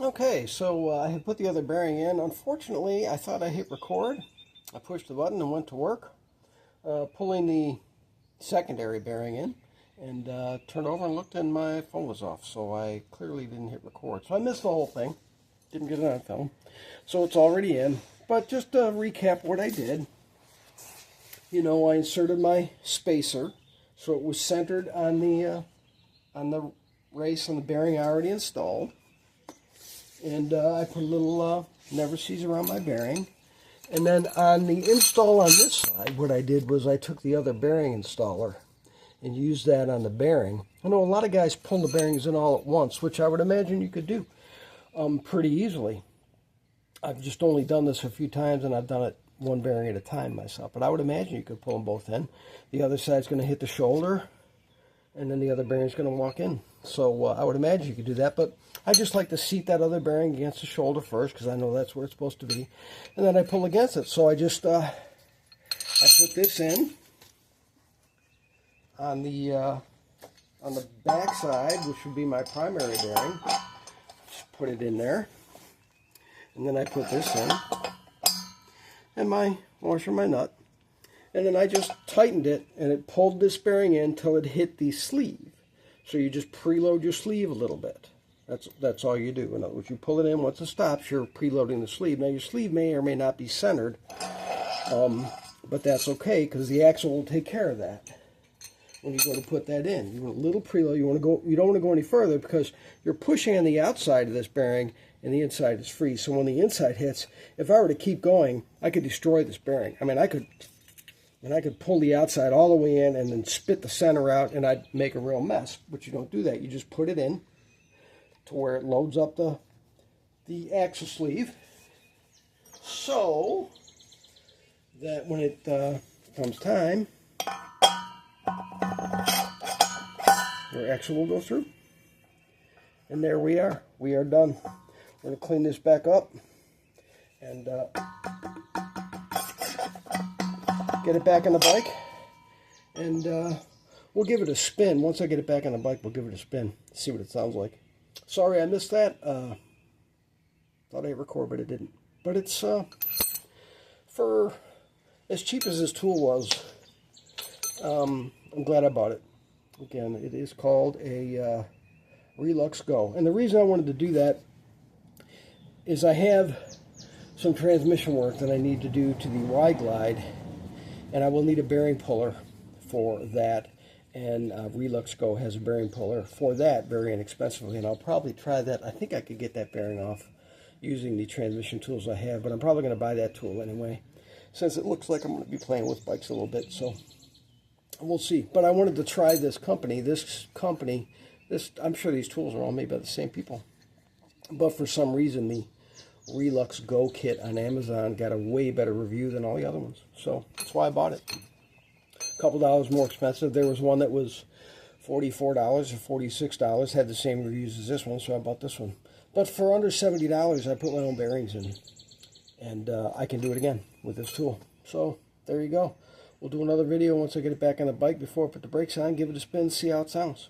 Okay, so I had put the other bearing in. Unfortunately, I thought I hit record. I pushed the button and went to work, pulling the secondary bearing in, and turned over and looked and my phone was off, so I clearly didn't hit record. So I missed the whole thing. Didn't get it on film. So it's already in. But just to recap what I did, I inserted my spacer so it was centered on the race on the bearing I already installed. And I put a little never sees around my bearing. And then on the install on this side, what I did was I took the other bearing installer and used that on the bearing. I know a lot of guys pull the bearings in all at once, which I would imagine you could do pretty easily. I've just only done this a few times, and I've done it one bearing at a time myself. But I would imagine you could pull them both in. The other side's going to hit the shoulder, and then the other bearing's going to walk in. So I would imagine you could do that, but I just like to seat that other bearing against the shoulder first because I know that's where it's supposed to be, and then I pull against it. So I just I put this in on the back side, which would be my primary bearing. Just put it in there, and then I put this in, and my washer, my nut, and then I just tightened it, and it pulled this bearing in till it hit the sleeve. So you just preload your sleeve a little bit. That's all you do. In other words, you pull it in. Once it stops, you're preloading the sleeve. Now, your sleeve may or may not be centered, but that's okay because the axle will take care of that when you go to put that in. You want a little preload. You don't want to go any further because you're pushing on the outside of this bearing, and the inside is free. So when the inside hits, if I were to keep going, I could destroy this bearing. I mean, I could pull the outside all the way in and then spit the center out, and I'd make a real mess. But you don't do that. You just put it in to where it loads up the axle sleeve, so that when it comes time, your axle will go through. And there we are. We are done. We're going to clean this back up and get it back on the bike, and we'll give it a spin. Once I get it back on the bike, we'll give it a spin, see what it sounds like. Sorry I missed that. Thought I hit record, but it didn't. But it's for as cheap as this tool was, I'm glad I bought it. Again, it is called a ReluxGo, and the reason I wanted to do that is I have some transmission work that I need to do to the Y-Glide, and I will need a bearing puller for that. And ReluxGo has a bearing puller for that very inexpensively, and I'll probably try that. I think I could get that bearing off using the transmission tools I have, but I'm probably going to buy that tool anyway, since it looks like I'm going to be playing with bikes a little bit, so we'll see. But I wanted to try this company. I'm sure these tools are all made by the same people, but for some reason the ReluxGo kit on Amazon got a way better review than all the other ones, so that's why I bought it. A couple dollars more expensive. There was one that was $44 or $46, had the same reviews as this one, so I bought this one. But for under $70, I put my own bearings in, and I can do it again with this tool. So there you go. We'll do another video once I get it back on the bike before I put the brakes on, give it a spin, see how it sounds.